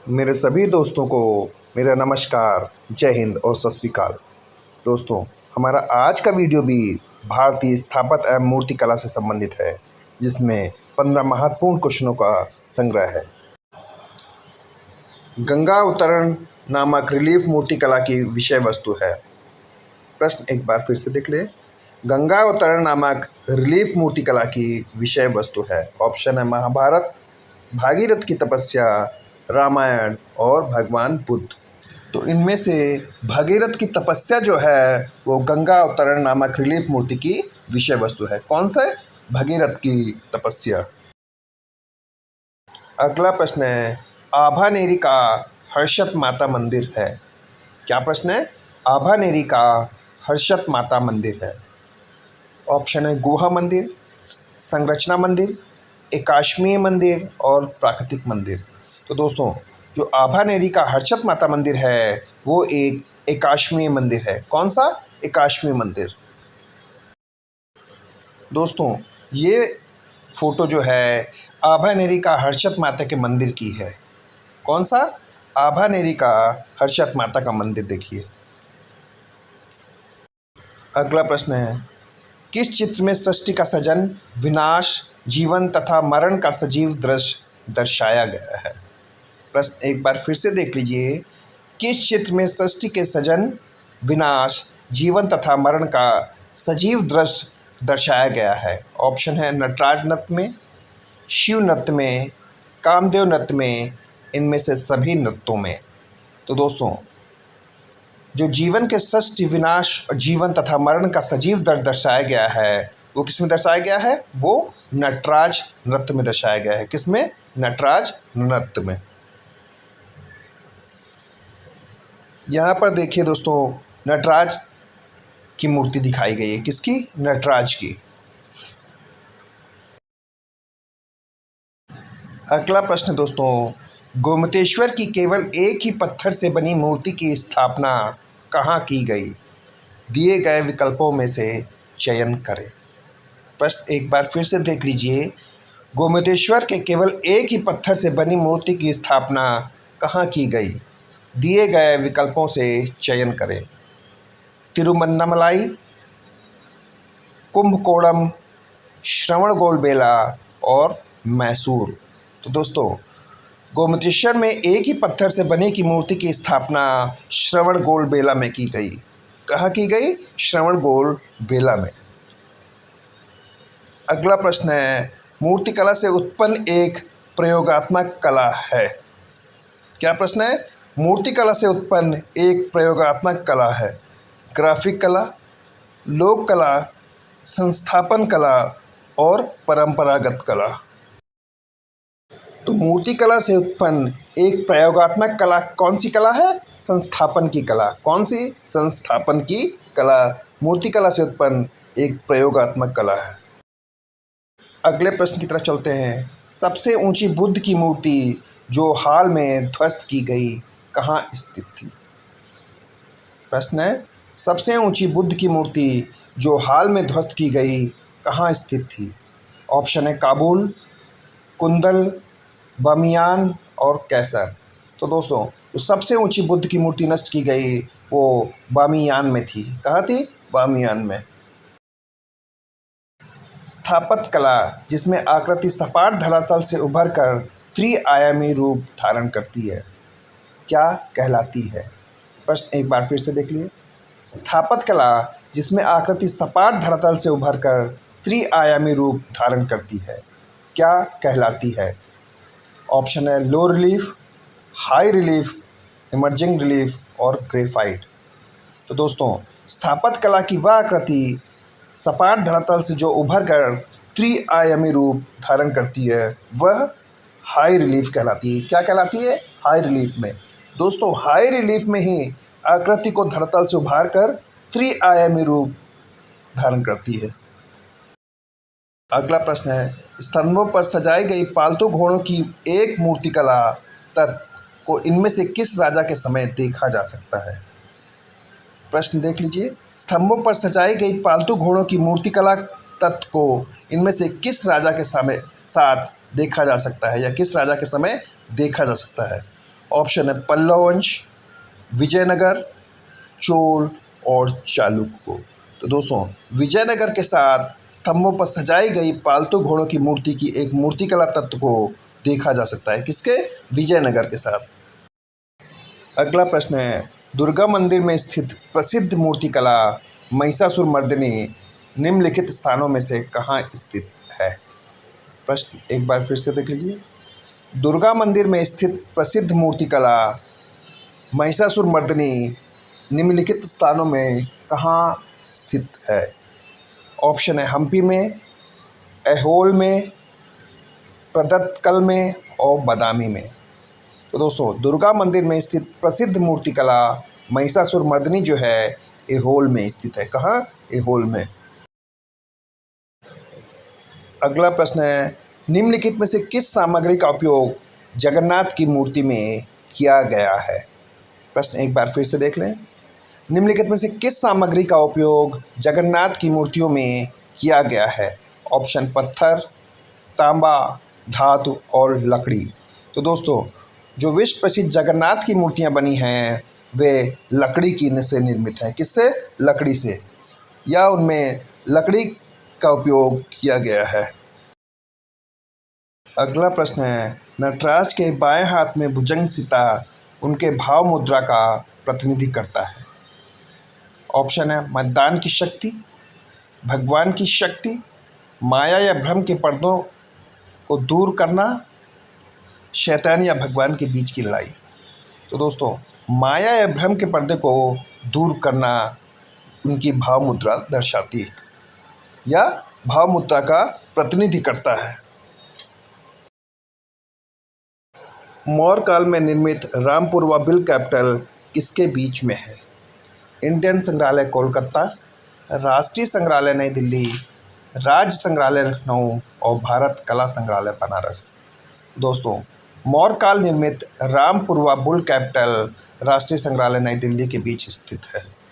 मेरे सभी दोस्तों को मेरा नमस्कार, जय हिंद और सत श्री अकाल। दोस्तों, हमारा आज का वीडियो भी भारतीय स्थापत्य एवं मूर्ति कला से संबंधित है, जिसमें 15 महत्वपूर्ण क्वेश्चनों का संग्रह है। गंगा अवतरण नामक रिलीफ मूर्ति कला की विषय वस्तु है। प्रश्न एक बार फिर से देख ले। गंगा अवतरण नामक रिलीफ मूर्ति कला की विषय वस्तु है। ऑप्शन है महाभारत, भागीरथ की तपस्या, रामायण और भगवान बुद्ध। तो इनमें से भागीरथ की तपस्या जो है वो गंगा अवतरण नामक रिलीफ मूर्ति की विषय वस्तु है। कौन सा? भागीरथ की तपस्या। अगला प्रश्न है, आभानेरी का हर्षत माता मंदिर है। क्या प्रश्न है? आभानेरी का हर्षत माता मंदिर है। ऑप्शन है गुहा मंदिर, संरचना मंदिर, एकाश्मीय मंदिर और प्राकृतिक मंदिर। तो दोस्तों, जो आभानेरी का हर्षत माता मंदिर है वो एक एकाश्मीय मंदिर है। कौन सा? एकाश्मीय मंदिर। दोस्तों, ये फोटो जो है आभानेरी का हर्षत माता के मंदिर की है। कौन सा? आभानेरी का हर्षत माता का मंदिर। देखिए अगला प्रश्न है, किस चित्र में सृष्टि का सृजन, विनाश, जीवन तथा मरण का सजीव दृश्य दर्शाया गया है? प्रश्न एक बार फिर से देख लीजिए। किस चित्र में सृष्टि के सृजन, विनाश, जीवन तथा मरण का सजीव दृश्य दर्शाया गया है? ऑप्शन है नटराज नृत्य में, शिव नृत्य में, कामदेव नृत्य में, इनमें से सभी नृत्यों में। तो दोस्तों, जो जीवन के सृष्टि, विनाश और जीवन तथा मरण का सजीव दर्द दर्शाया गया है वो किस में दर्शाया गया है? वो नटराज नृत्य में दर्शाया गया है। किस में? नटराज नृत्य में। यहाँ पर देखिए दोस्तों, नटराज की मूर्ति दिखाई गई है। किसकी? नटराज की। अगला प्रश्न दोस्तों, गोमतेश्वर की केवल एक ही पत्थर से बनी मूर्ति की स्थापना कहाँ की गई? दिए गए विकल्पों में से चयन करें। प्रश्न एक बार फिर से देख लीजिए। गोमतेश्वर के केवल एक ही पत्थर से बनी मूर्ति की स्थापना कहाँ की गई? दिए गए विकल्पों से चयन करें। तिरुवन्नामलाई, कुंभकोणम, श्रवणबेलगोला और मैसूर। तो दोस्तों, गोमतेश्वर में एक ही पत्थर से बनी की मूर्ति की स्थापना श्रवणबेलगोला में की गई। कहाँ की गई? श्रवणबेलगोला में। अगला प्रश्न है, मूर्तिकला से उत्पन्न एक प्रयोगात्मक कला है। क्या प्रश्न है? मूर्तिकला से उत्पन्न एक प्रयोगात्मक कला है। ग्राफिक कला, लोक कला, संस्थापन कला और परंपरागत कला। तो मूर्तिकला से उत्पन्न एक प्रयोगात्मक कला कौन सी कला है? संस्थापन की कला। कौन सी? संस्थापन की कला मूर्तिकला से उत्पन्न एक प्रयोगात्मक कला है। अगले प्रश्न की तरफ चलते हैं। सबसे ऊंची बुद्ध की मूर्ति जो हाल में ध्वस्त की गई कहाँ स्थित थी? प्रश्न है, सबसे ऊंची बुद्ध की मूर्ति जो हाल में ध्वस्त की गई कहाँ स्थित थी? ऑप्शन है काबुल, कुंदल, बामियान और कैसर। तो दोस्तों, जो सबसे ऊंची बुद्ध की मूर्ति नष्ट की गई वो बामियान में थी। कहाँ थी? बामियान में। स्थापत्य कला जिसमें आकृति सपाट धरातल से उभरकर त्रिआयामी रूप धारण करती है, क्या कहलाती है? प्रश्न एक बार फिर से देख लिए। स्थापत्य कला जिसमें आकृति सपाट धरातल से उभरकर त्रिआयामी रूप धारण करती है, क्या कहलाती है? ऑप्शन है low relief, high relief, emerging relief और ग्रेफाइट। तो दोस्तों, स्थापत्य कला की वह आकृति सपाट धरातल से जो उभरकर त्रिआयामी रूप धारण करती है वह हाई रिलीफ कहलाती है। क्या कहलाती है? हाई रिलीफ में। दोस्तों, हाई रिलीफ में ही आकृति को धरातल से उभार कर त्रिआयामी रूप धारण करती है। अगला प्रश्न है, स्तंभों पर सजाई गई पालतू घोड़ों की एक मूर्तिकला तत्व को इनमें से किस राजा के समय देखा जा सकता है? प्रश्न देख लीजिए। स्तंभों पर सजाई गई पालतू घोड़ों की मूर्तिकला तत्व को इनमें से किस राजा के समय साथ देखा जा सकता है या किस राजा के समय देखा जा सकता है? ऑप्शन है पल्लव वंश, विजयनगर, चोल और चालुक्य। तो दोस्तों विजयनगर के साथ स्तंभों पर सजाई गई पालतू घोड़ों की मूर्ति की एक मूर्तिकला तत्व को देखा जा सकता है। किसके? विजयनगर के साथ। अगला प्रश्न है, दुर्गा मंदिर में स्थित प्रसिद्ध मूर्तिकला महिषासुरमर्दिनी निम्नलिखित स्थानों में से कहाँ स्थित है? प्रश्न एक बार फिर से देख लीजिए। दुर्गा मंदिर में स्थित प्रसिद्ध मूर्तिकला महिषासुरमर्दिनी निम्नलिखित स्थानों में कहाँ स्थित है? ऑप्शन है हम्पी में, ऐहोल में, प्रदत्तकल में और बादामी में। तो दोस्तों दुर्गा मंदिर में स्थित प्रसिद्ध मूर्तिकला महिषासुरमर्दिनी जो है ऐहोल में स्थित है। कहाँ? ऐहोल में। अगला प्रश्न है, निम्नलिखित में से किस सामग्री का उपयोग जगन्नाथ की मूर्ति में किया गया है? प्रश्न एक बार फिर से देख लें। निम्नलिखित में से किस सामग्री का उपयोग जगन्नाथ की मूर्तियों में किया गया है? ऑप्शन पत्थर, तांबा, धातु और लकड़ी। तो दोस्तों जो विश्व प्रसिद्ध जगन्नाथ की मूर्तियां बनी हैं वे लकड़ी की से निर्मित हैं। किससे? लकड़ी से, या उनमें लकड़ी का उपयोग किया गया है। अगला प्रश्न है, नटराज के बाएं हाथ में भुजंग सीता उनके भाव मुद्रा का प्रतिनिधि करता है। ऑप्शन है मतदान की शक्ति, भगवान की शक्ति, माया या भ्रम के पर्दों को दूर करना, शैतान या भगवान के बीच की लड़ाई। तो दोस्तों माया या भ्रम के पर्दे को दूर करना उनकी भाव मुद्रा दर्शाती है या भाव मुद्रा का प्रतिनिधि करता है। मौर्य काल में निर्मित रामपुर व बिल कैपिटल किसके बीच में है? इंडियन संग्रहालय कोलकाता, राष्ट्रीय संग्रहालय नई दिल्ली, राज्य संग्रहालय लखनऊ और भारत कला संग्रहालय बनारस। दोस्तों मौर्य काल निर्मित रामपुर व बुल कैपिटल राष्ट्रीय संग्रहालय नई दिल्ली के बीच स्थित है।